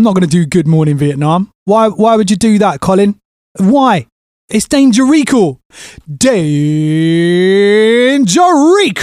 I'm not going to do Good Morning Vietnam. Why would you do that, Colin? Why? It's Danger Recall. Danger Recall.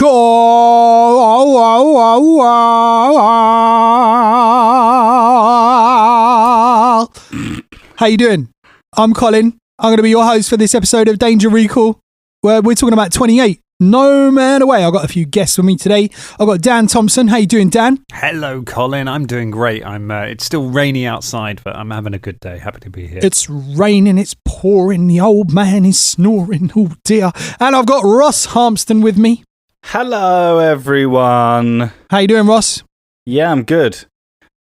How you doing? I'm Colin. I'm going to be your host for this episode of Danger Recall, where we're talking about 28. No Man Away. I've got a few guests with me today. I've got Dan Thompson. How you doing, Dan? Hello, Colin. I'm doing great. It's still rainy outside, but I'm having a good day. Happy to be here. It's raining. It's pouring. The old man is snoring. Oh, dear. And I've got Ross Harmston with me. Hello, everyone. How you doing, Ross? Yeah, I'm good.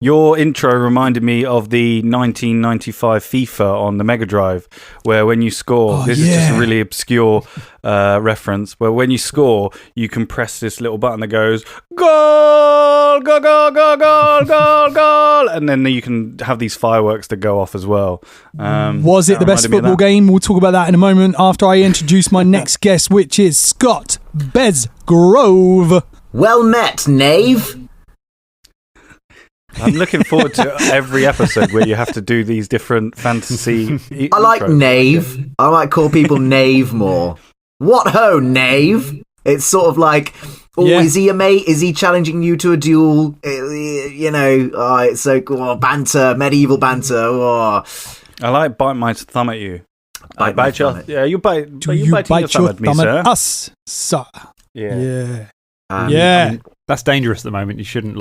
Your intro reminded me of the 1995 FIFA on the Mega Drive, where when you score, is just a really obscure reference, where when you score, you can press this little button that goes, goal, goal, goal, goal, goal, goal, goal, and then you can have these fireworks that go off as well. Was it the best football game? We'll talk about that in a moment after I introduce my next guest, which is Scott Besgrove. Well met, knave. I'm looking forward to every episode where you have to do these different fantasy. I like knave. I might call people knave more. What ho, knave? It's sort of like, is he a mate? Is he challenging you to a duel? You know, it's so cool. Banter, medieval banter. Oh. I like bite my thumb at you. You bite your thumb at me, sir. Us, sir. Yeah. I mean, that's dangerous at the moment. You shouldn't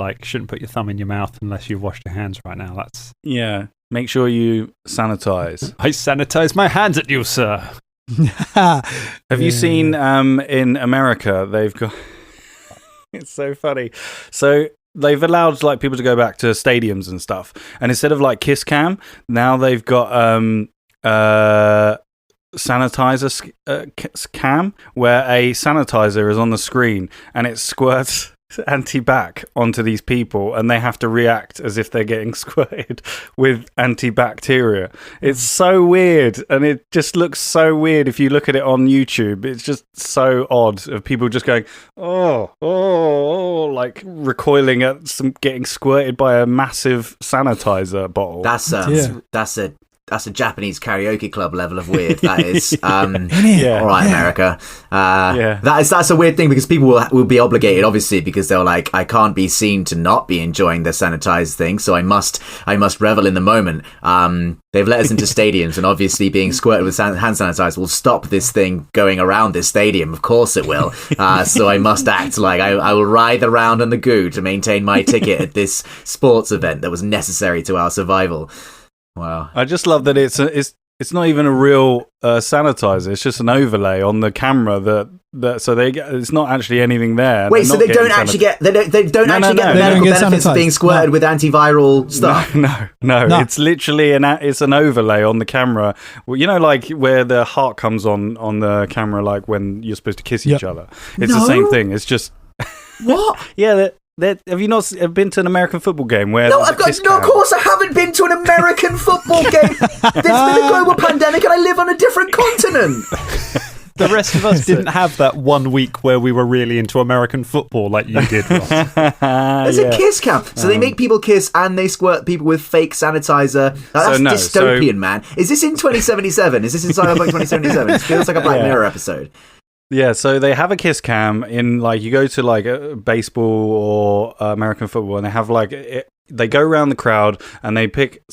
put your thumb in your mouth unless you've washed your hands right now. Make sure you sanitize. I sanitize my hands at you, sir. Have you seen in America they've got it's so funny. So they've allowed people to go back to stadiums and stuff, and instead of kiss cam, now they've got sanitizer cam, where a sanitizer is on the screen and it squirts anti-bac onto these people, and they have to react as if they're getting squirted with antibacteria. It's so weird, and it just looks so weird if you look at it on YouTube. It's just so odd of people just going like recoiling at getting squirted by a massive sanitizer bottle. That's a Japanese karaoke club level of weird. That is, all right, America. That's a weird thing, because people will be obligated, obviously, because they're like, I can't be seen to not be enjoying the sanitized thing, so I must revel in the moment. They've let us into stadiums, and obviously being squirted with hand sanitizer will stop this thing going around this stadium. Of course it will. So I must act like I will ride around on the goo to maintain my ticket at this sports event that was necessary to our survival. Wow! I just love that it's not even a real sanitizer. It's just an overlay on the camera it's not actually anything there. Wait, so they don't actually get the medical benefits of being squirted with antiviral stuff? No. It's literally it's an overlay on the camera. Well, you know, where the heart comes on the camera, when you're supposed to kiss each other. It's the same thing. It's just what? Yeah. Have you not been to an American football game where? No, of course I haven't been to an American football game. There's been a global pandemic, and I live on a different continent. The rest of us didn't have that 1 week where we were really into American football like you did, Ross. There's a kiss cam. So they make people kiss and they squirt people with fake sanitizer. That's dystopian, man. Is this in 2077? Is this in Cyberpunk 2077? It feels like a Black Mirror episode. Yeah, so they have a kiss cam in you go to a baseball or American football, and they have they go around the crowd and they pick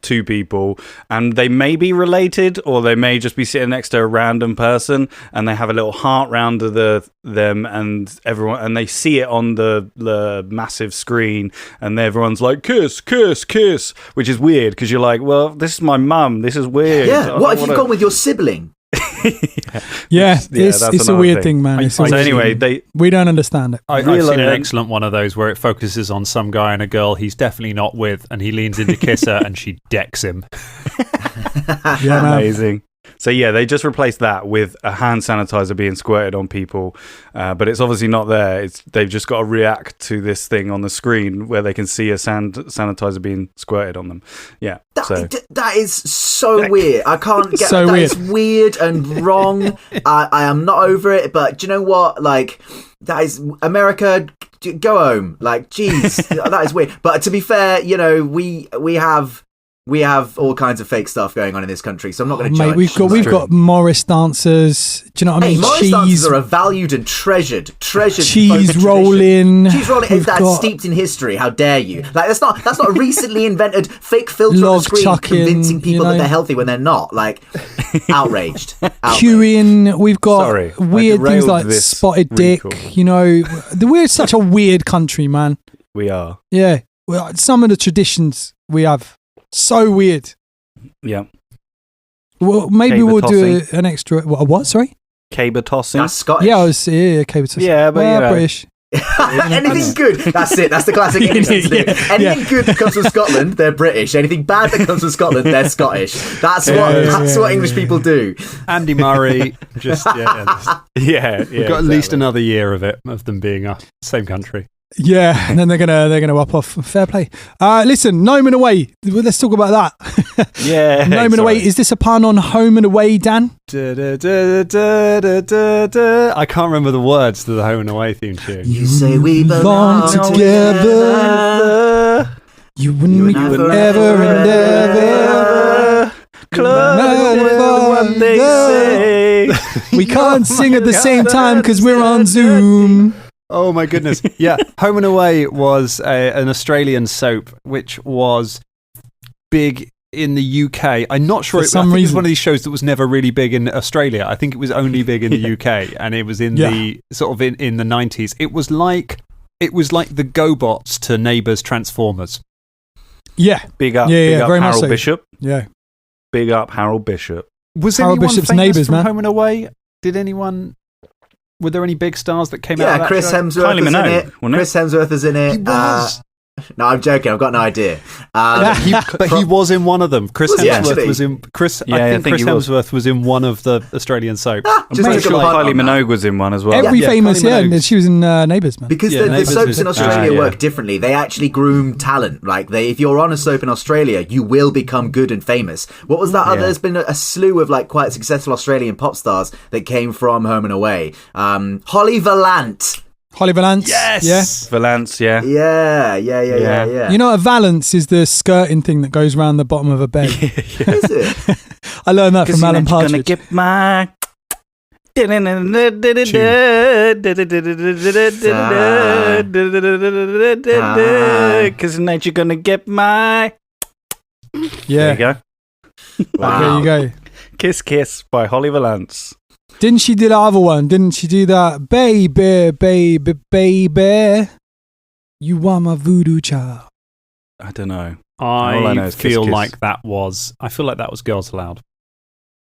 two people, and they may be related or they may just be sitting next to a random person, and they have a little heart round them and everyone, and they see it on the massive screen, and everyone's like kiss, kiss, kiss, which is weird because you're like, well, this is my mum. This is weird. Yeah. What have you gone with your sibling? It's a weird thing, man. We don't understand it. I've seen an excellent one of those where it focuses on some guy and a girl he's definitely not with, and he leans in to kiss her and she decks him. Amazing. So yeah, they just replaced that with a hand sanitizer being squirted on people, but it's obviously not there. They've just got to react to this thing on the screen where they can see a sanitizer being squirted on them. Yeah, that is so weird. I can't get so that. Weird. It's weird and wrong. I am not over it. But do you know what? Like, that is America. Go home. Like, geez, that is weird. But to be fair, you know, we have all kinds of fake stuff going on in this country, so I'm not going to judge. Mate, we've got Morris dancers. Do you know what I mean? Morris dancers are a valued and treasured cheese rolling. Cheese rolling is that steeped in history. How dare you? Like that's not a recently invented fake filter on the screen convincing people that they're healthy when they're not. Like outraged. Queuing. We've got weird things like spotted dick. You know, we're such a weird country, man. We are. Yeah. Well, some of the traditions we have. So weird. Yeah. Well, maybe we'll do an extra. What? Sorry. Caber tossing. That's Scottish. Yeah, caber tossing. Yeah, but British. Anything good? That's it. That's the classic English thing to do. Anything good that comes from Scotland, they're British. Anything bad that comes from Scotland, they're Scottish. That's what English people do. Andy Murray. Just yeah. We've got at least another year of them being a same country. Yeah, and then they're gonna up off. Fair play. Listen, Home and Away. Let's talk about that. Yeah, Home and Away. Is this a pun on Home and Away, Dan? I can't remember the words to the Home and Away theme tune. You say we belong together. You and me forever and ever. What they say. We can't sing at the same time because we're on Zoom. Oh my goodness. Yeah, Home and Away was an Australian soap which was big in the UK. I'm not sure. I think it was one of these shows that was never really big in Australia. I think it was only big in the UK, and it was in the sort of in the 90s. It was like the GoBots to Neighbours Transformers. Yeah. Big up very much Harold so. Bishop. Yeah. Big up Harold Bishop. Was Harold anyone Bishop's famous Neighbours, from man? Home and Away? Did anyone... Were there any big stars that came out of that Chris show? Hemsworth is in it. Chris Hemsworth is in it. He was. No, I'm joking. I've got no idea. He was in one of them. Chris Hemsworth was in. I think Chris Hemsworth was in one of the Australian soaps. Kylie Minogue was in one as well. Every famous, she was in Neighbours, man. Because the soaps in Australia work differently. They actually groom talent. Like if you're on a soap in Australia, you will become good and famous. What was that? There's been a slew of like quite successful Australian pop stars that came from Home and Away. Holly Valance. Holly Valance. Yes. Yeah. Valance, yeah. Yeah. You know, a valance is the skirting thing that goes around the bottom of a bed. Is it? I learned that from Alan Partridge. Gonna get my... Because tonight you're gonna get my... Yeah. There you go. Wow. There you go. Kiss Kiss by Holly Valance. Didn't she do the other one? Didn't she do that? Baby, baby, baby. You are my voodoo child. I don't know. I feel like that was Girls Aloud.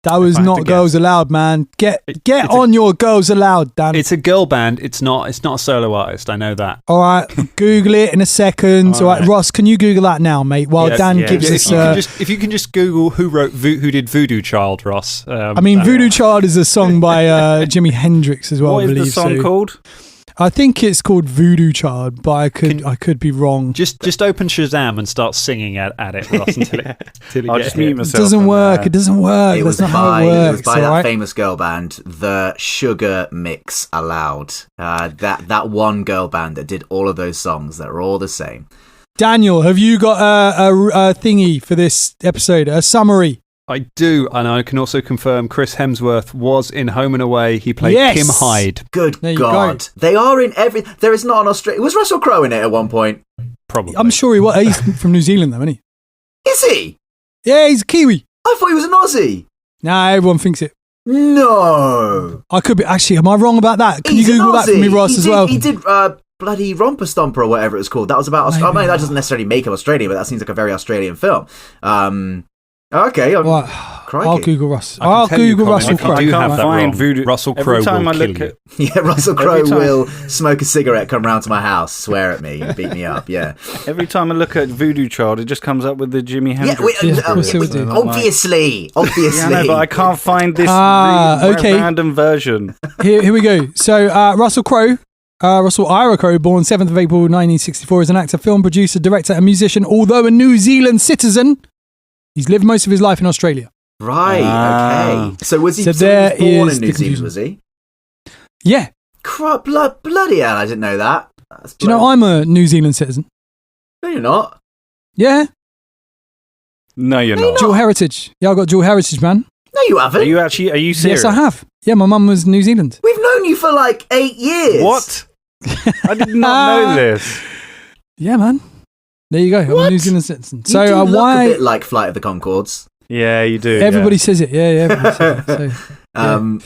That was not Girls Aloud, man. Get on your Girls Aloud, Dan. It's a girl band. It's not a solo artist. I know that. All right, Google it in a second. All right, Ross, can you Google that now, mate? While Dan gives us. If you can just Google who did Voodoo Child, Ross. Voodoo Child is a song by Jimi Hendrix as well. What is the song called? I think it's called Voodoo Child, but I could be wrong. Just open Shazam and start singing at it, Ross, until I'll just mute myself. It doesn't work. It doesn't work. That's not how it works. It was by that famous girl band, the Sugar Mix Aloud. That one girl band that did all of those songs that are all the same. Daniel, have you got a thingy for this episode? A summary? I do, and I can also confirm Chris Hemsworth was in Home and Away. He played Kim Hyde. Good God. They are in every... There is not an Australian... Was Russell Crowe in it at one point? Probably. I'm sure he was. He's from New Zealand, though, isn't he? Is he? Yeah, he's a Kiwi. I thought he was an Aussie. Nah, everyone thinks it. No. I could be... Actually, am I wrong about that? Can you Google that for me, Ross, as well? He did... bloody Romper Stomper or whatever it was called. That was about... I mean, that doesn't necessarily make him Australian, but that seems like a very Australian film. Okay, I'll Google Russell. I'll Google Russell Crowe. I can't find Voodoo. Russell Crowe will kill you. Yeah, Russell Crowe will smoke a cigarette, come round to my house, swear at me, and beat me up. Yeah. Every time I look at Voodoo Child, it just comes up with the Jimi Hendrix. Obviously. Yeah, no, but I can't find this random version. Here we go. So Russell Crowe. Russell Ira Crowe, born 7th of April 1964, is an actor, film producer, director, and musician. Although a New Zealand citizen, he's lived most of his life in Australia. Right. Okay. So was he born in New Zealand? Was he? Yeah. Bloody hell! I didn't know that. Do you know I'm a New Zealand citizen? No, you're not. Yeah. No, you're not. Dual heritage. Yeah, I got dual heritage, man. No, you haven't. Are you serious? Yes, I have. Yeah, my mum was New Zealand. We've known you for like 8 years. What? I did not know this. Yeah, man. There you go. I'm a New Zealand citizen. You do look a bit like Flight of the Conchords. Yeah, you do. Everybody says it. Yeah, everybody says it. So,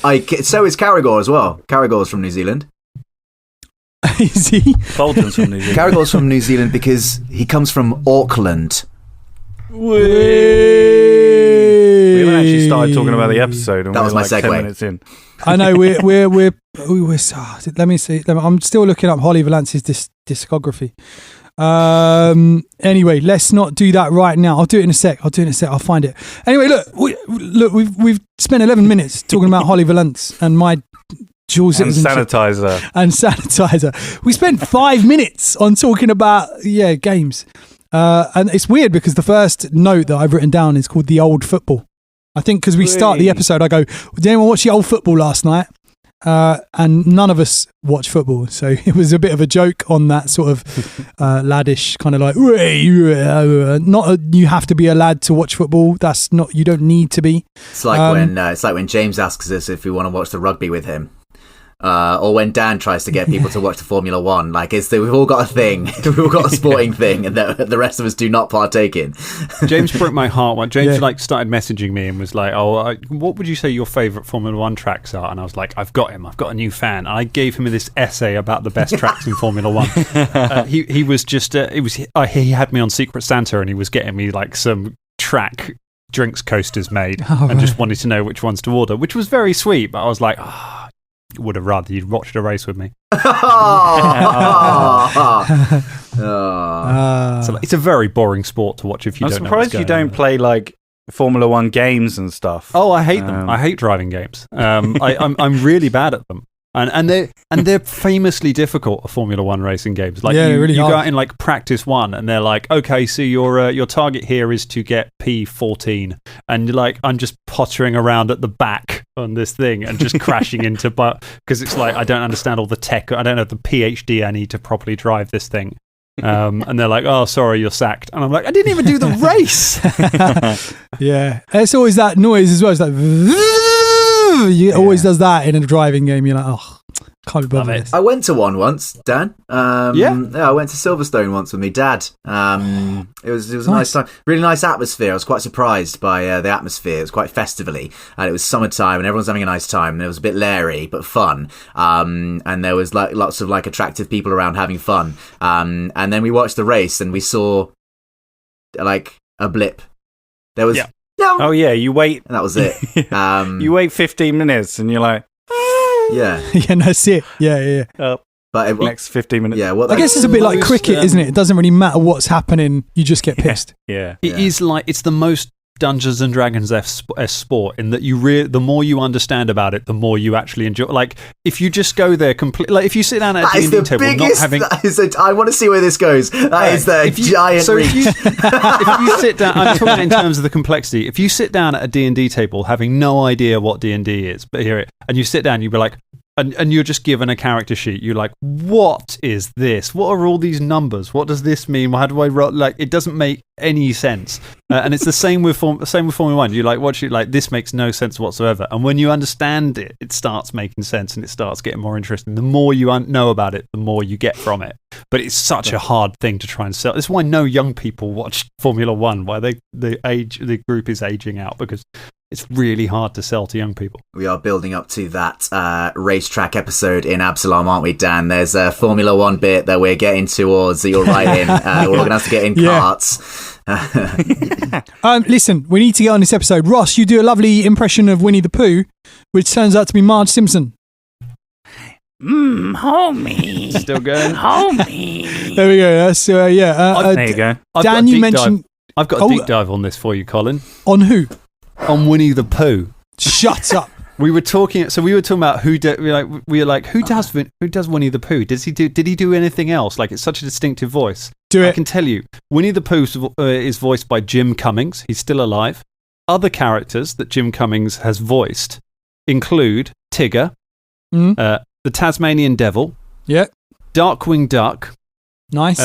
so is Carragher as well. Carragher's from New Zealand. Is he? Bolton's from New Zealand. Carragher's from New Zealand because he comes from Auckland. We haven't actually started talking about the episode, and that was my segue. 10 minutes in. I know we're let me see. I'm still looking up Holly Valance's discography. Anyway, let's not do that right now. I'll do it in a sec. I'll find it. Anyway, look, we've spent 11 minutes talking about Holly Valance and my dual citizenship and sanitizer. We spent 5 minutes on talking about games. And it's weird because the first note that I've written down is called The Old Football. I think because we start the episode, I go, did anyone watch The Old Football last night? And none of us watch football. So it was a bit of a joke on that sort of laddish kind of like, you have to be a lad to watch football. That's not, you don't need to be. It's like when James asks us if we want to watch the rugby with him. Or when Dan tries to get people to watch the Formula One, like we've all got a thing, we've all got a sporting thing, and the rest of us do not partake in. James broke my heart when James started messaging me and was like, what would you say your favourite Formula One tracks are? And I was like, I've got a new fan. And I gave him this essay about the best tracks in Formula One. He was just, he had me on Secret Santa and he was getting me like some track drinks coasters made and just wanted to know which ones to order, which was very sweet, but I was like, would have rather you'd watched a race with me. So it's a very boring sport to watch if you don't know. I'm surprised you don't play like Formula One games and stuff. Oh, I hate them. I hate driving games. I'm really bad at them. And they're famously difficult, Formula One racing games. Like you go out in like practice one, and they're like, okay, so your target here is to get P14, and you're like, I'm just pottering around at the back on this thing and just crashing into, because it's like I don't understand all the tech. I don't have the PhD I need to properly drive this thing. And they're like, oh, sorry, you're sacked. And I'm like, I didn't even do the race. Yeah, it's always that noise as well. It's like. Always does that in a driving game. You're like, oh, can't be bothered. I went to one once, Dan. I went to Silverstone once with my dad. It was a nice time. Really nice atmosphere. I was quite surprised by the atmosphere. It was quite festively, and it was summertime, and everyone's having a nice time. And it was a bit leery but fun. And there was like lots of like attractive people around having fun. And then we watched the race, and we saw like a blip. There was. No. Oh yeah, you wait. And that was it. You wait 15 minutes and you're like, yeah, that's it. Yeah. But next 15 minutes. Yeah, I guess it's a bit like cricket, isn't it? It doesn't really matter what's happening. You just get pissed. Yeah. It is like it's the most Dungeons and Dragons sport in that the more you understand about it, the more you actually enjoy. Like if you just go there completely, like if you sit down at a D&D table, not having. I want to see where this goes. That is the giant reach. If you sit down, I'm talking in terms of the complexity. If you sit down at a D&D table having no idea what D&D is, but and you sit down, you'd be like. And you're just given a character sheet. You're like, what is this? What are all these numbers? What does this mean? How do I roll? Like, it doesn't make any sense. And it's the same with Formula One. You like watch it like this makes no sense whatsoever. And when you understand it, it starts making sense and it starts getting more interesting. The more you know about it, the more you get from it. But it's such a hard thing to try and sell. That's why no young people watch Formula One. Why the group is aging out because it's really hard to sell to young people. We are building up to that racetrack episode in Absalom, aren't we, Dan? There's a Formula One bit that we're getting towards that you're right in. We're all going to have to get in carts. Listen, we need to get on this episode. Ross, you do a lovely impression of Winnie the Pooh, which turns out to be Marge Simpson. Homie. Still going. Homie. There we go. That's there you go. Dan, you mentioned... I've got a deep dive on this for you, Colin. On who? On Winnie the Pooh. Shut up. We were talking about who does Winnie the Pooh? Did he do anything else? Like, it's such a distinctive voice. I can tell you, Winnie the Pooh is voiced by Jim Cummings. He's still alive. Other characters that Jim Cummings has voiced include Tigger, the Tasmanian Devil, Darkwing Duck, nice.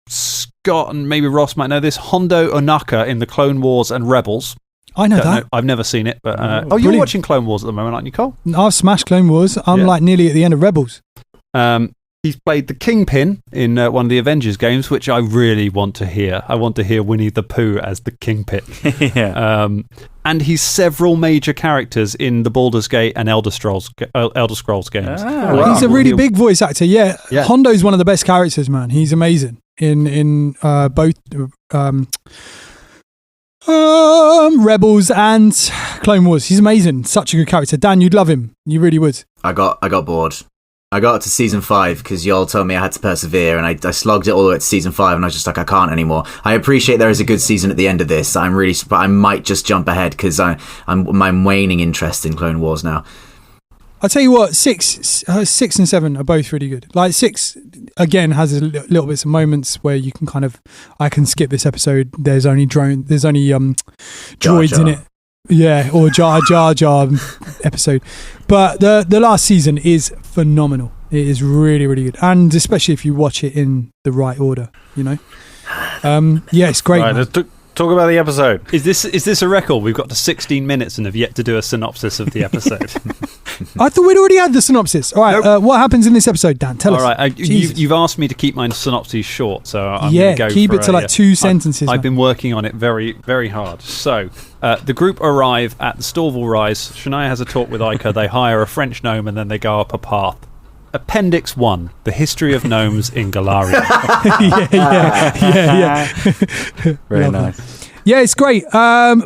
Scott and maybe Ross might know this, Hondo Ohnaka in the Clone Wars and Rebels. I know that. I've never seen it, but you're brilliant. watching Clone Wars at the moment, aren't you, Cole? I've smashed Clone Wars. I'm like nearly at the end of Rebels. He's played the Kingpin in one of the Avengers games, which I really want to hear. I want to hear Winnie the Pooh as the Kingpin. And he's several major characters in the Baldur's Gate and Elder Scrolls games. He's a really big voice actor. Yeah. Hondo's one of the best characters, man. He's amazing in both Rebels and Clone Wars. He's amazing. Such a good character. Dan, you'd love him. You really would. I got bored. I got to season 5 because y'all told me I had to persevere, and I slogged it all the way to season 5, and I was just like, I can't anymore. I appreciate there is a good season at the end of this. I might just jump ahead because I'm waning interest in Clone Wars now. I'll tell you what, 6 and 7 are both really good. Like 6 again has a little bits of moments where you can I can skip this episode. There's only droids in it. Yeah, or Jar Jar episode. But the last season is phenomenal. It is really, really good. And especially if you watch it in the right order, you know? It's great. Right, let's talk about the episode. Is this a record? We've got to 16 minutes and have yet to do a synopsis of the episode. I thought we'd already had the synopsis. All right, nope. What happens in this episode, Dan? Tell us. All right, you've asked me to keep my synopsis short, so I'm going to go keep it to 2 sentences. I've been working on it very, very hard. So, the group arrive at the Storval Rise. Shania has a talk with Ica. They hire a French gnome and then they go up a path. Appendix 1, The History of Gnomes in Galarian. yeah. Very nice. Yeah, it's great.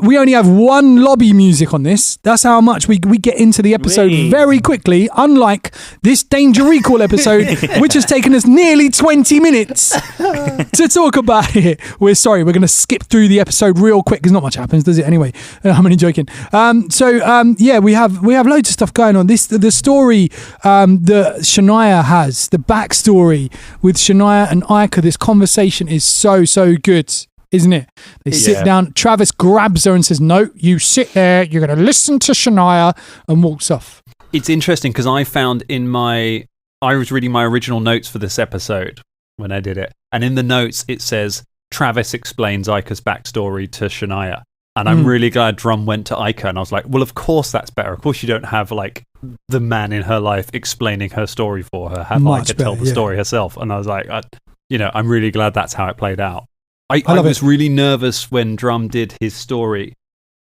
We only have one lobby music on this. That's how much we get into the episode very quickly, unlike this Danger Recall episode, which has taken us nearly 20 minutes to talk about it. We're going to skip through the episode real quick because not much happens, does it? Anyway, I'm only joking. We have loads of stuff going on. The story that Shania has, the backstory with Shania and Ica, this conversation is so good. Isn't it? They sit down. Travis grabs her and says, "No, you sit there. You're going to listen to Shania," and walks off. It's interesting because I found I was reading my original notes for this episode when I did it, and in the notes it says Travis explains Ica's backstory to Shania, and I'm really glad Drum went to Ica, and I was like, well, of course that's better. Of course you don't have like the man in her life explaining her story for her. Have Ica tell the story herself, and I was like, I'm really glad that's how it played out. I was really nervous when Drum did his story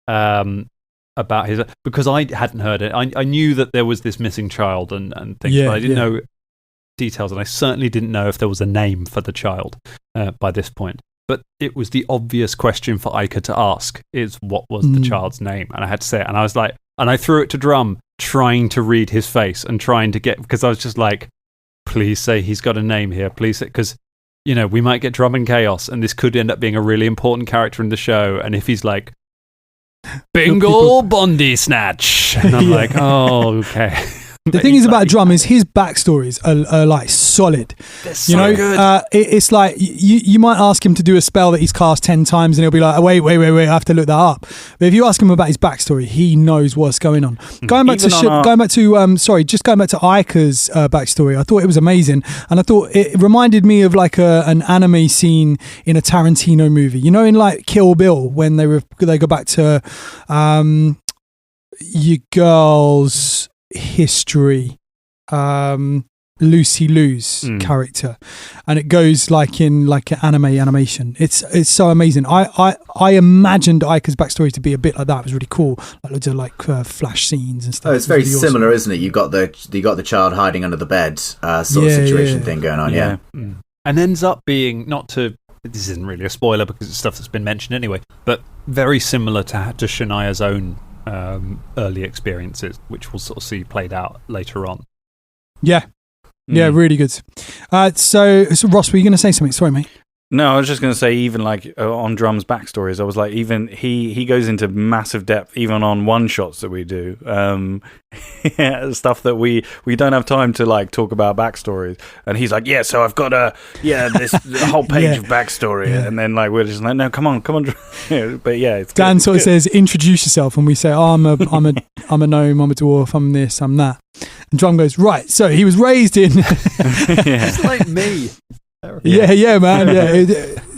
about his... Because I hadn't heard it. I knew that there was this missing child and things, but I didn't know details, and I certainly didn't know if there was a name for the child by this point. But it was the obvious question for Ica to ask, is what was the child's name? And I had to say it, and I was like... And I threw it to Drum, trying to read his face and trying to get... Because I was just like, please say he's got a name here, please say... Because... we might get Drum and Chaos, and this could end up being a really important character in the show. And if he's like, Bingle Bondi Snatch, and I'm like, oh, okay. The thing is about Drum is his backstories are like solid. They're so good. It's like you might ask him to do a spell that he's cast 10 times and he'll be like, wait, I have to look that up. But if you ask him about his backstory, he knows what's going on. Going back to Ica's backstory, I thought it was amazing, and I thought it reminded me of like an anime scene in a Tarantino movie. In like Kill Bill when they go back to your girl's history. Lucy Liu's character, and it goes like in like an animation. It's so amazing. I imagined Aika's backstory to be a bit like that. It was really cool, like loads of like flash scenes and stuff. Oh, it's very really similar, awesome. Isn't it? You got the child hiding under the bed sort of situation thing going on. Yeah. And ends up being this isn't really a spoiler because it's stuff that's been mentioned anyway, but very similar to Shania's own early experiences, which we'll sort of see played out later on. Yeah, really good. So Ross, were you going to say something? Sorry, mate. No, I was just going to say, even like on Drum's backstories, I was like, even he goes into massive depth, even on one shots that we do, stuff that we don't have time to like talk about backstories. And he's like, so I've got this whole page of backstory, and then like we're just like, no, come on. But it's Dan sort of says, introduce yourself, and we say, I'm a gnome, I'm a dwarf, I'm this, I'm that. And Drum goes, right. So he was raised in, it's like me. Yeah, man.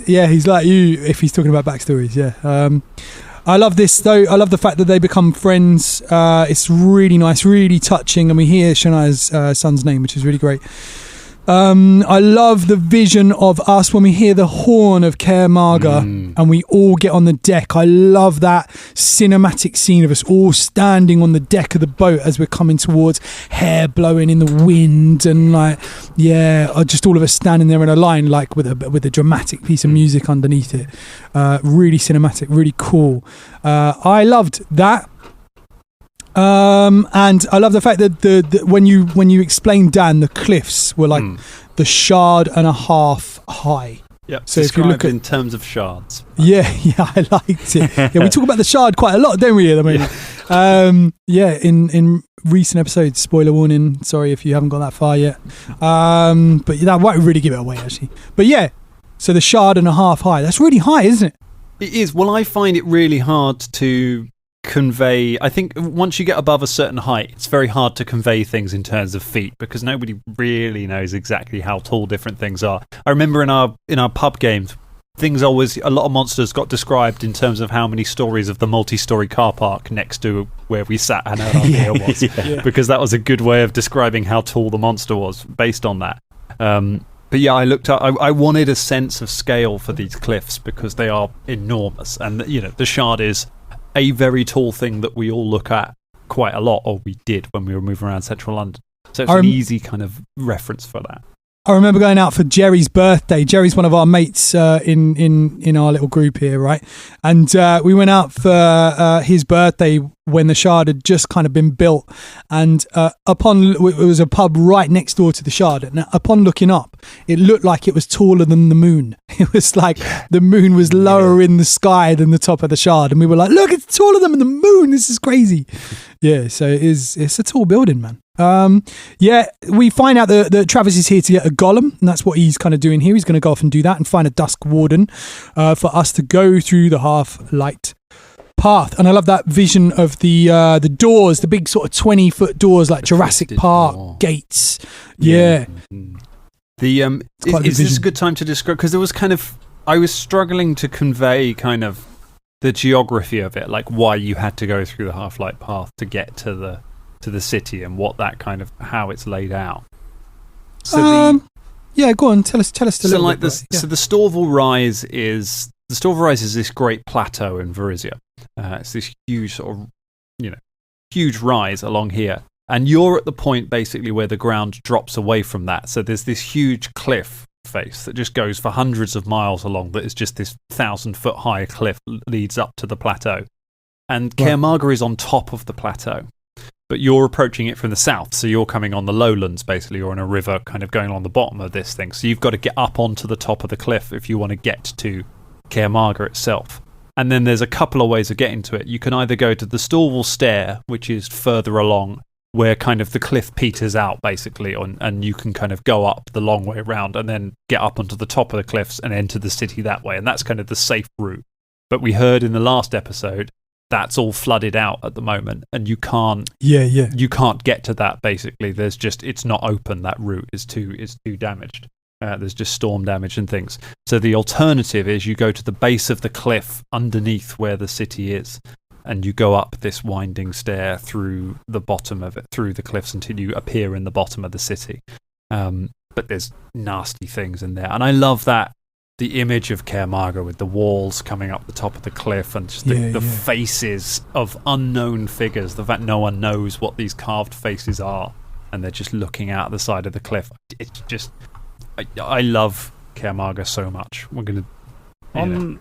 Yeah, he's like you if he's talking about backstories. Yeah. I love this though. I love the fact that they become friends. It's really nice, really touching, and we hear Shania's son's name, which is really great. I love the vision of us when we hear the horn of Kaer Marga and we all get on the deck. I love that cinematic scene of us all standing on the deck of the boat as we're coming towards, hair blowing in the wind, and just all of us standing there in a line, like with a dramatic piece of music underneath it. Really cinematic, really cool. I loved that. And I love the fact that when you explain, Dan, the cliffs were like the shard and a half high. Yeah. So if you look in terms of shards. Yeah, I liked it. Yeah, we talk about the shard quite a lot, don't we? At the moment. In recent episodes. Spoiler warning. Sorry if you haven't got that far yet. But that won't really give it away, actually. But yeah, so the shard and a half high. That's really high, isn't it? It is. Well, I find it really hard to convey. I think once you get above a certain height, it's very hard to convey things in terms of feet because nobody really knows exactly how tall different things are. I remember in our pub games, a lot of monsters got described in terms of how many stories of the multi-story car park next to where we sat and our idea was, because that was a good way of describing how tall the monster was based on that. But yeah, I looked up. I wanted a sense of scale for these cliffs because they are enormous, and the shard is a very tall thing that we all look at quite a lot, or we did when we were moving around central London. So it's an easy kind of reference for that. I remember going out for Jerry's birthday. Jerry's one of our mates in our little group here, right? And we went out for his birthday when the Shard had just kind of been built. And it was a pub right next door to the Shard. And upon looking up, it looked like it was taller than the moon. It was like the moon was lower in the sky than the top of the Shard. And we were like, look, it's taller than the moon. This is crazy. Yeah, so it's a tall building, man. We find out that Travis is here to get a golem, and that's what he's kind of doing here. He's going to go off and do that and find a dusk warden for us to go through the half-light path. And I love that vision of the doors, the big sort of 20-foot doors like Jurassic Park gates. Yeah. Is this a good time to describe? Because there was I was struggling to convey kind of the geography of it, like why you had to go through the half-light path to get to the city and what that kind of how it's laid out. So go on, tell us a little bit. So the Storval Rise is this great plateau in Varisia. It's this huge sort of huge rise along here, and you're at the point basically where the ground drops away from that. So there's this huge cliff face that just goes for hundreds of miles along. That is just this 1,000-foot high cliff leads up to the plateau, and Kaer Marga is on top of the plateau. But you're approaching it from the south, so you're coming on the lowlands, basically. You're on a river kind of going along the bottom of this thing. So you've got to get up onto the top of the cliff if you want to get to Kaer Marga itself. And then there's a couple of ways of getting to it. You can either go to the Storval Stair, which is further along, where kind of the cliff peters out, basically, and you can kind of go up the long way around and then get up onto the top of the cliffs and enter the city that way. And that's kind of the safe route. But we heard in the last episode that's all flooded out at the moment, and you can't you can't get to that. Basically, it's not open. That route is too damaged. There's just storm damage and things. So the alternative is you go to the base of the cliff underneath where the city is, and you go up this winding stair through the bottom of it, through the cliffs until you appear in the bottom of the city. But there's nasty things in there. And I love that, the image of Kaer Marga with the walls coming up the top of the cliff and just the faces of unknown figures, the fact no one knows what these carved faces are, and they're just looking out the side of the cliff. It's just... I love Kaer Marga so much. We're going to...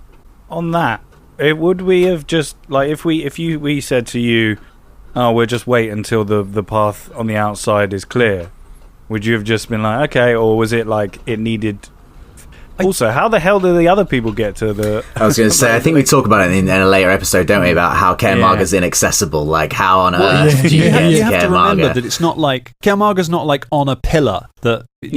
On that, would we have just... Like, if we said to you, oh, we'll just wait until the path on the outside is clear, would you have just been like, okay, or was it like it needed... Also, how the hell do the other people get to the... I was going to say, I think we talk about it in a later episode, don't we, about how Kaer Marga's inaccessible. Like, how on earth do you get to Kaer Marga? You have to remember that it's not like... Kaer Marga's not like on a pillar that... we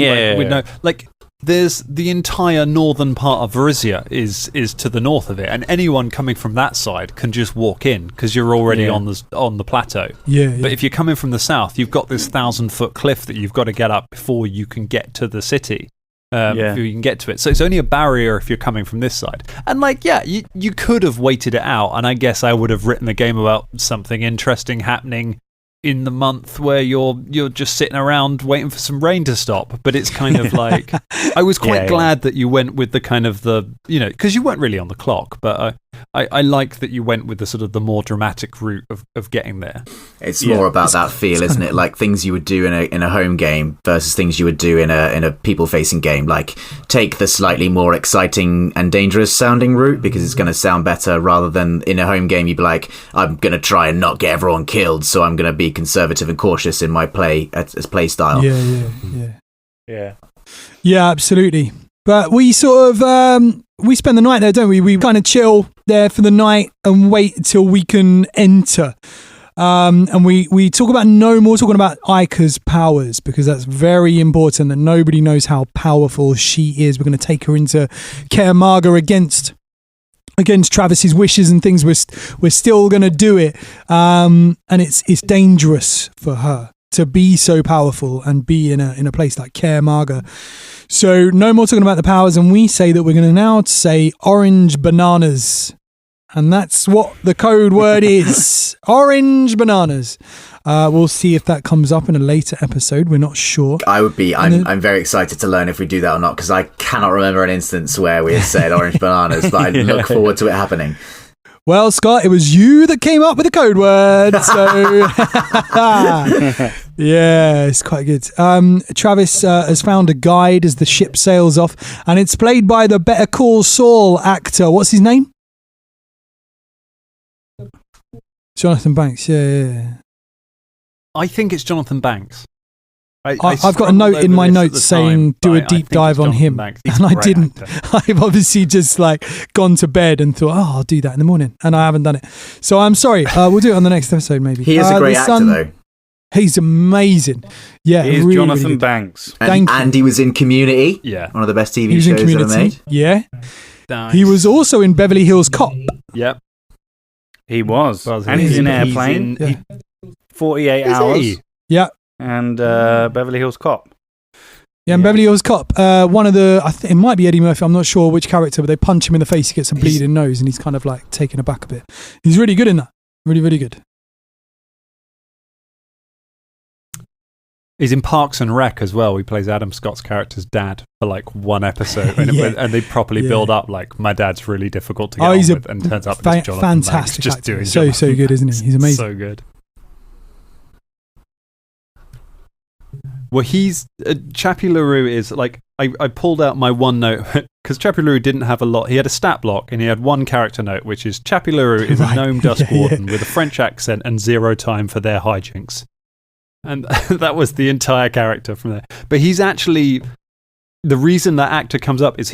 know. Like, there's the entire northern part of Varisia is to the north of it, and anyone coming from that side can just walk in, because you're already on the plateau. But if you're coming from the south, you've got this 1,000-foot cliff that you've got to get up before you can get to the city. If you can get to it. So it's only a barrier if you're coming from this side. And you could have waited it out, and I guess I would have written a game about something interesting happening in the month where you're just sitting around waiting for some rain to stop. But it's kind of like, I was quite glad that you went with the kind of because you weren't really on the clock, but I like that you went with the sort of the more dramatic route of getting there. It's more about that feel, isn't it? Like things you would do in a home game versus things you would do in a people-facing game. Like take the slightly more exciting and dangerous sounding route because it's going to sound better, rather than in a home game you'd be like, I'm going to try and not get everyone killed, so I'm going to be conservative and cautious in my play style. Yeah, absolutely. But we sort of we spend the night there, don't we? We kind of chill there for the night and wait until we can enter. And we talk about talking about Aika's powers, because that's very important, that nobody knows how powerful she is. We're going to take her into Kaer Marga against Travis's wishes and things. We're still going to do it. And it's dangerous for her to be so powerful and be in a place like Kaer Marga. So no more talking about the powers, and we say that we're going to now say orange bananas. And that's what the code word is. Orange bananas. We'll see if that comes up in a later episode. We're not sure. I'm very excited to learn if we do that or not, because I cannot remember an instance where we have said orange bananas, but I look forward to it happening. Well, Scott, it was you that came up with the code word, so yeah, it's quite good. Travis has found a guide as the ship sails off, and it's played by the Better Call Saul actor. What's his name? Jonathan Banks. Yeah. I think it's Jonathan Banks. I've got a note in my notes saying do a deep dive on him, and I didn't. I've obviously just gone to bed and thought, I'll do that in the morning, and I haven't done it. So I'm sorry. We'll do it on the next episode, maybe. He is a great actor, though. He's amazing. Yeah, he is really, Jonathan really Banks. And he was in Community. Yeah, one of the best TV shows ever made. Yeah, nice. He was also in Beverly Hills Cop. Yep, he was, and he's in Airplane. 48 Hours. Yeah. And Beverly Hills Cop. Yeah, and Beverly Hills Cop, one of the... it might be Eddie Murphy, I'm not sure which character, but they punch him in the face, he gets a bleeding nose, and he's kind of taken aback a bit. He's really good in that. Really, really good. He's in Parks and Rec as well. He plays Adam Scott's character's dad for one episode. And they properly build up my dad's really difficult to get on with, and turns up it's Jonathan fantastic Banks, just doing so good, isn't he? He's amazing. So good. Well, he's Chappie LaRoux is I pulled out my one note because Chappie LaRoux didn't have a lot. He had a stat block and he had one character note, which is Chappie LaRoux is a gnome dusk warden with a French accent and 0 time for their hijinks, and that was the entire character from there. But he's actually the reason that actor comes up is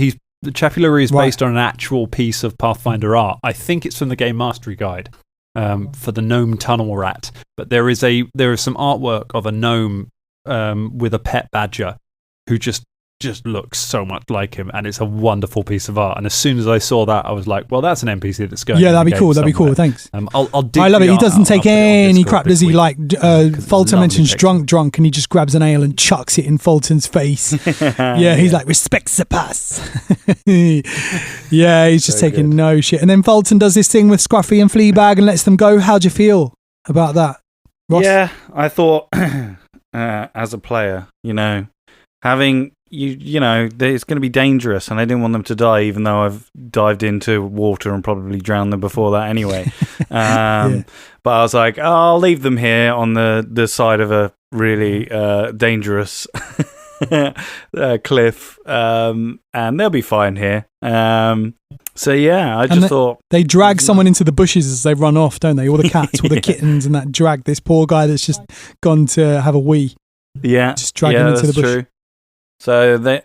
Chappie LaRoux is based on an actual piece of Pathfinder art. I think it's from the Game Mastery Guide for the gnome tunnel rat. But there is some artwork of a gnome with a pet badger who just looks so much like him, and it's a wonderful piece of art. And as soon as I saw that, I was like, well, that's an NPC that's going. Yeah, that'd be cool. That'd be cool. Thanks. I'll dig I love it. He doesn't out, take any crap, does he? Fulton mentions drunk, and he just grabs an ale and chucks it in Fulton's face. Yeah, he's like, respects the pass. Yeah, he's just taking no shit. And then Fulton does this thing with Scruffy and Fleabag and lets them go. How'd you feel about that, Ross? Yeah, I thought as a player, having you know, it's going to be dangerous, and I didn't want them to die, even though I've dived into water and probably drowned them before that anyway. But I was like, I'll leave them here on the side of a really dangerous cliff, and they'll be fine here. So yeah, I just thought they drag someone into the bushes as they run off, don't they? All the cats, all the kittens, and that drag this poor guy that's just gone to have a wee. Yeah, just drag him into the bush. True. So they.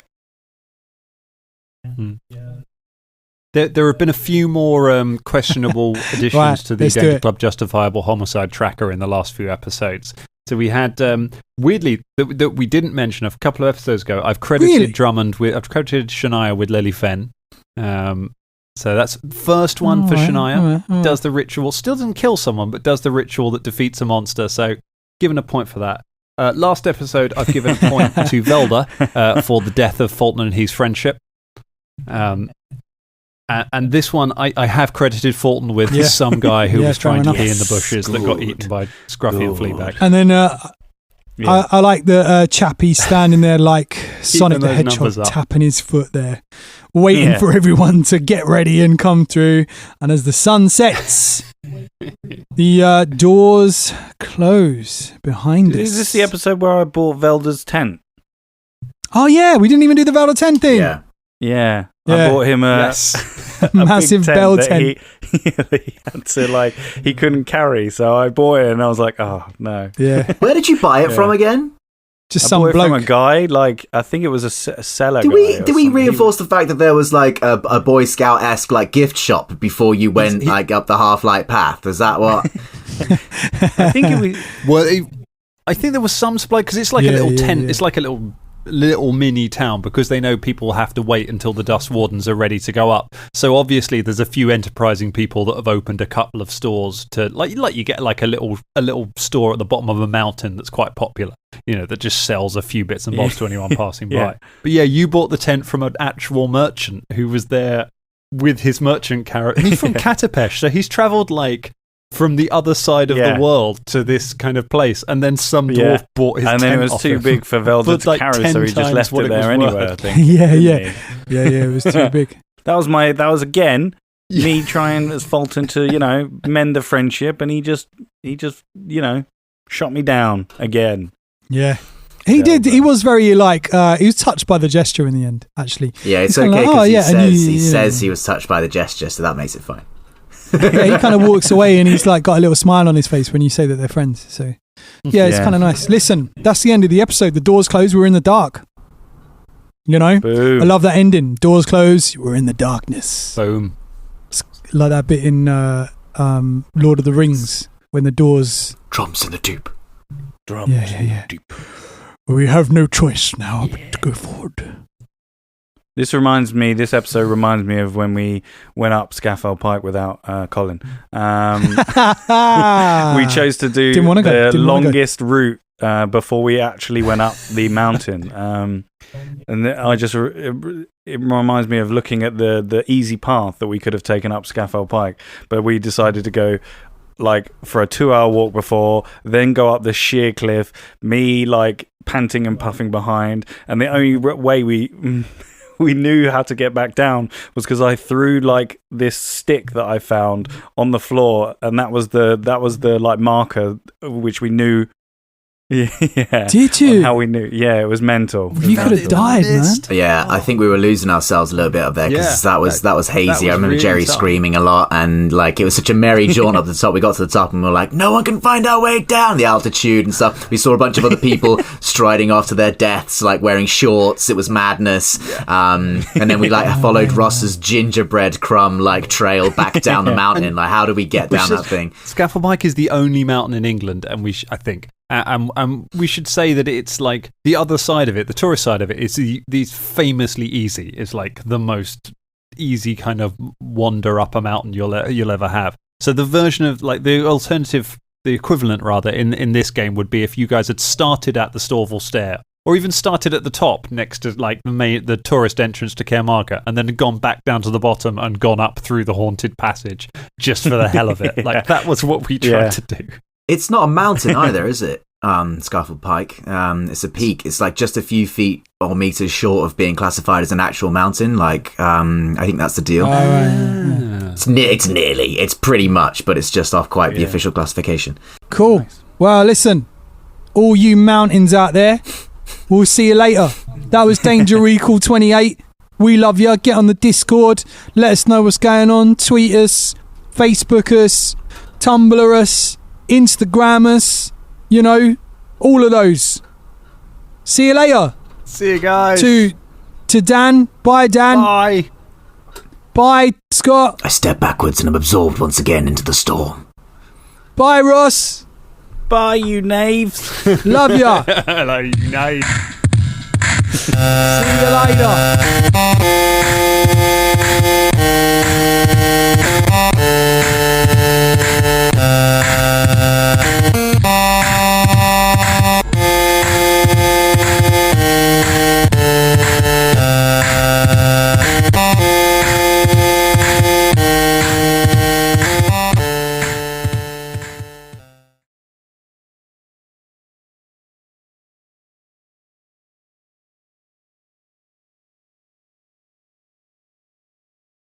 There have been a few more questionable additions to the Danger Club Justifiable Homicide Tracker in the last few episodes. So we had, weirdly, that we didn't mention a couple of episodes ago, I've credited I've credited Shania with Lily Fenn. So that's first one for Shania. All right. Does the ritual, still doesn't kill someone, but does the ritual that defeats a monster. So given a point for that. Last episode, I've given a point to Velda for the death of Fulton and his friendship. And this one, I have credited Fulton with some guy who was trying to pee in the bushes that got eaten by Scruffy and Fleabag. And then I like the Chappie standing there like Sonic the Hedgehog, tapping his foot there, waiting for everyone to get ready and come through. And as the sun sets, the doors close behind us. Is this the episode where I bought Velda's tent? Oh yeah, we didn't even do the Velda tent thing. Yeah. I bought him a massive bell tent. He had to, he couldn't carry, so I bought it and I was like, oh no. Yeah. Where did you buy it from again? Just I some bought bloke. it from a guy, I think it was a seller. Did we reinforce the fact that there was a Boy Scout-esque gift shop before you went up the Half-Light path? Is that what? I think it was. Well, I think there was some supply because it's like a little tent. It's like a little mini town because they know people have to wait until the Dust Wardens are ready to go up. So obviously there's a few enterprising people that have opened a couple of stores to like you get a little store at the bottom of a mountain that's quite popular, that just sells a few bits and bobs to anyone passing by. But yeah, you bought the tent from an actual merchant who was there with his merchant carrot. He's from Katapesh, so he's travelled from the other side of the world to this kind of place, and then some dwarf bought his tent. And then it was too big for Velda to carry, so he just left it there anyway, I think. Yeah, it was too big. That was again me trying as Fulton to, mend the friendship, and he just shot me down again. Yeah. He did. He was very he was touched by the gesture in the end, actually. Yeah, it's okay because he says he was touched by the gesture, so that makes it fine. Yeah, he kind of walks away and he's got a little smile on his face when you say that they're friends. So, it's kind of nice. Listen, that's the end of the episode. The doors close. We're in the dark. Boom. I love that ending. Doors close. We're in the darkness. Boom. It's like that bit in Lord of the Rings when the doors. Drums in the tube. Drums in the tube. We have no choice now but to go forward. This episode reminds me of when we went up Scaffold Pike without Colin. We chose to do the longest route before we actually went up the mountain. And it reminds me of looking at the easy path that we could have taken up Scaffold Pike, but we decided to go for a 2-hour walk before, then go up the sheer cliff, me panting and puffing behind, and the only way we knew how to get back down was because I threw this stick that I found on the floor, and that was the marker which we knew. Yeah. Did you? How we knew? Yeah, it was mental. You could have died, man. Yeah, I think we were losing ourselves a little bit up there because that was hazy. I remember Jerry screaming a lot, and it was such a merry jaunt up the top. We got to the top and we were like, no one can find our way down. The altitude and stuff. We saw a bunch of other people striding off to their deaths, wearing shorts. It was madness. And then we followed Ross's gingerbread crumb trail back down the mountain. How do we get down that thing? Scaffold Pike is the only mountain in England, and I think. We should say that it's the other side of it, the tourist side of it, is these famously easy. It's the most easy kind of wander up a mountain you'll ever have. So the version of the alternative, the equivalent rather in this game would be if you guys had started at the Storval Stair, or even started at the top next to the tourist entrance to Caermartha, and then gone back down to the bottom and gone up through the haunted passage just for the hell of it. That was what we tried to do. It's not a mountain either, is it? Scaffold Pike. It's a peak. It's like just a few feet or meters short of being classified as an actual mountain. Like, I think that's the deal. It's nearly. It's pretty much, but it's just off quite the official classification. Cool. Nice. Well, listen, all you mountains out there, we'll see you later. That was Danger Recall 28. We love you. Get on the Discord. Let us know what's going on. Tweet us, Facebook us, Tumblr us, Instagram us. You know, all of those. See you later. See you guys. To Dan. Bye, Dan. Bye. Bye, Scott. I step backwards and am absorbed once again into the storm. Bye, Ross. Bye, you knaves. Love ya. Hello, you knaves. See you later.